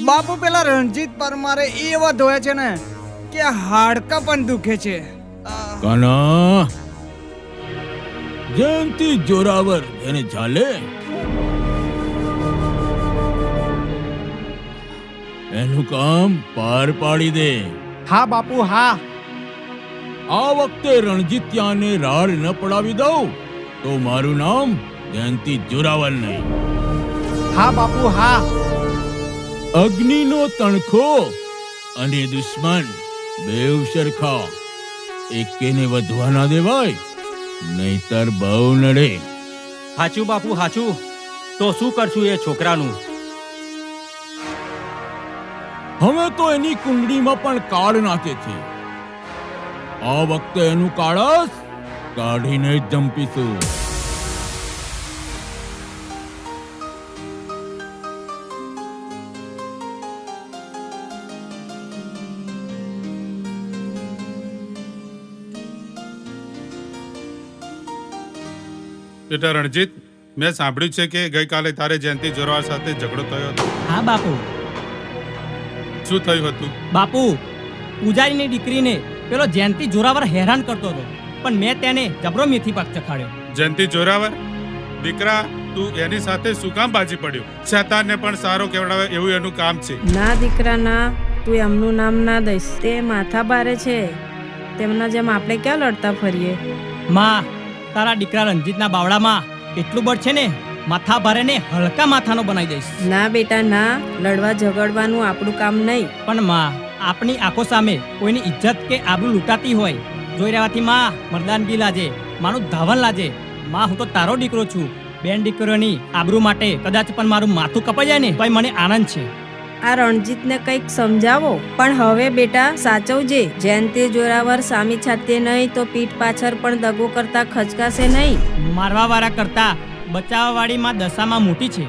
બાપુ પેલા રણજીત પરમારે એવા ધોયા છે ને કે હાડકા પણ દુખે છે. કાના જયંતી જોરાવર એને ચાલે એનું કામ પાર પાડી દે. હા બાપુ હા. આ વખતે રણજીત્યાને રાડ ન પડાવી દઉં તો મારું નામ જયંતી જોરાવર નહીં. હા બાપુ હા. અગ્નિનો તણખો અને દુશ્મન બેવ સરખા, એકેને વધવા ના દેવાય નહીતર બહુ નડે. હાચું બાપુ હાચું. તો શું કરશું એ છોકરાનું? હવે તો એની કુંડળીમાં પણ કાળ નાખે છે. આ વખતે એનું કાળસ કાઢીને જ જંપીશું. બેટા રણજીત, મેં સાંભળ્યું છે કે ગઈકાલે તારે જયંતી જોરાવર સાથે ઝઘડો થયો હતો. હા બાપુ. શું થયું હતું? બાપુ, પૂજારીની દીકરીને પેલો જયંતી જોરાવર હેરાન કરતો હતો, પણ મેં તેને જબરો મેથી પાક ચખાડ્યો. જયંતી જોરાવર દીકરા, તું એની સાથે શું કામ બાજી પડ્યો? શેતાનને પણ સારો કેવડાવે એવું એનું કામ છે. ના દીકરા ના, તું એમનું નામ ના દઈશ. તે માથા ભારે છે, તેમના જેમ આપણે ક્યાં લડતા ફરીએ. માં, તારા દીકરા રણજીતના બાવડામાં એટલું બળ છે ને, માથા ભારે ને હલકા માથાનો બનાવી દઈશ. ના બેટા ના, લડવા ઝઘડવાનું આપણું કામ નહીં. પણ માં, આપણી આંખો સામે કોઈની ઇજ્જત કે આબરૂ લૂંટાતી હોય જોઈ રહેવાથી માં મર્દાનગી લાજે, માનું ધાવન લાજે. માં, હું તો તારો દીકરો છું. બેન દીકરીઓની આબરૂ માટે કદાચ પણ મારું માથું કપાઈ જાય ને તોય મને આનંદ છે. આ રણજીતને કંઈક સમજાવો. પણ હવે બેટા સાચવજે, જયંતી જોરાવર સામી છાતીએ નહીં તો પીઠ પાછળ પણ દગો કરતા ખચકાશે નહીં. મારવા વાળા કરતા બચાવવા વાળી માં દશામાં મોટી છે.